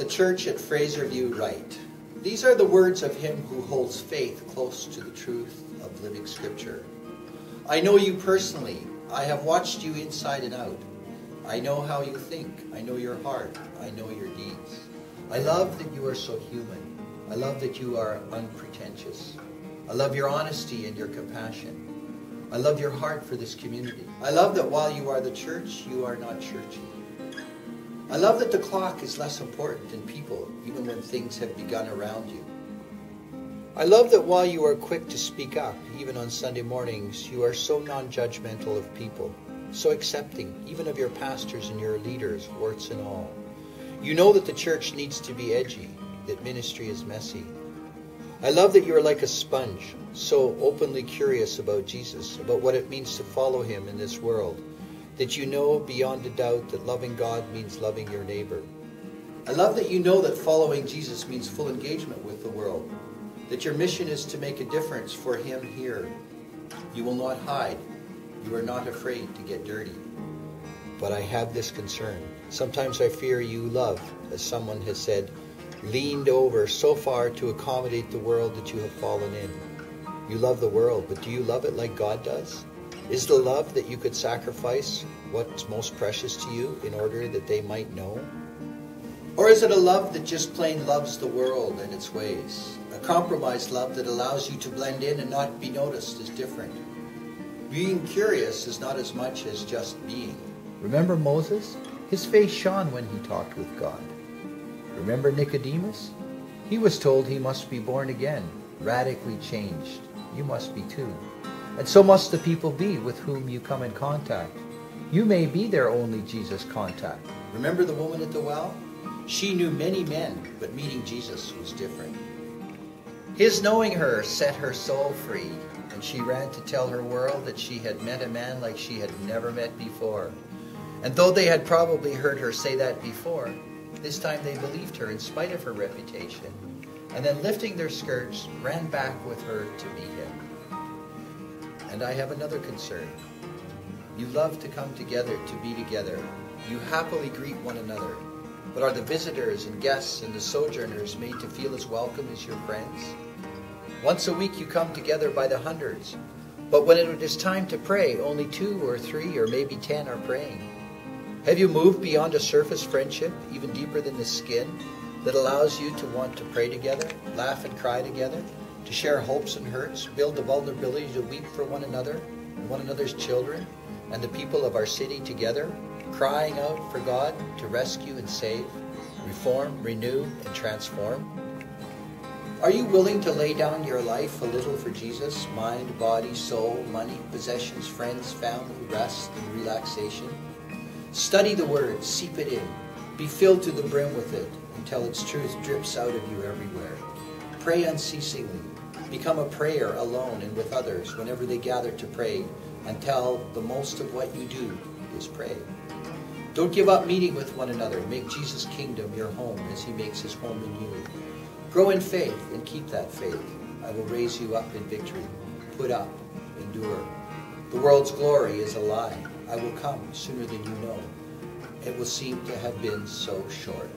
church at Fraserview write, "These are the words of him who holds faith close to the truth of living Scripture. I know you personally. I have watched you inside and out. I know how you think. I know your heart. I know your deeds. I love that you are so human. I love that you are unpretentious. I love your honesty and your compassion. I love your heart for this community. I love that while you are the church, you are not churchy. I love that the clock is less important than people, even when things have begun around you. I love that while you are quick to speak up, even on Sunday mornings, you are so non-judgmental of people, so accepting, even of your pastors and your leaders, warts and all. You know that the church needs to be edgy, that ministry is messy. I love that you are like a sponge, so openly curious about Jesus, about what it means to follow him in this world, that you know beyond a doubt that loving God means loving your neighbor. I love that you know that following Jesus means full engagement with the world, that your mission is to make a difference for him here. You will not hide. You are not afraid to get dirty. But I have this concern. Sometimes I fear you love, as someone has said, leaned over so far to accommodate the world that you have fallen in. You love the world, but do you love it like God does? Is the love that you could sacrifice what's most precious to you in order that they might know? Or is it a love that just plain loves the world and its ways? A compromised love that allows you to blend in and not be noticed as different. Being curious is not as much as just being. Remember Moses? His face shone when he talked with God. Remember Nicodemus? He was told he must be born again, radically changed. You must be too. And so must the people be with whom you come in contact. You may be their only Jesus contact. Remember the woman at the well? She knew many men, but meeting Jesus was different. His knowing her set her soul free, and she ran to tell her world that she had met a man like she had never met before. And though they had probably heard her say that before, this time they believed her in spite of her reputation, and then lifting their skirts, ran back with her to meet him. And I have another concern. You love to come together to be together. You happily greet one another. But are the visitors and guests and the sojourners made to feel as welcome as your friends? Once a week you come together by the hundreds. But when it is time to pray, only 2 or 3 or maybe 10 are praying. Have you moved beyond a surface friendship, even deeper than the skin, that allows you to want to pray together, laugh and cry together, to share hopes and hurts, build the vulnerability to weep for one another and one another's children and the people of our city together, crying out for God to rescue and save, reform, renew, and transform? Are you willing to lay down your life a little for Jesus, mind, body, soul, money, possessions, friends, family, rest, and relaxation? Study the Word, seep it in, be filled to the brim with it until its truth drips out of you everywhere. Pray unceasingly. Become a prayer alone and with others whenever they gather to pray, until the most of what you do is pray. Don't give up meeting with one another. Make Jesus' kingdom your home as he makes his home in you. Grow in faith and keep that faith. I will raise you up in victory. Put up, endure. The world's glory is a lie. I will come sooner than you know. It will seem to have been so short.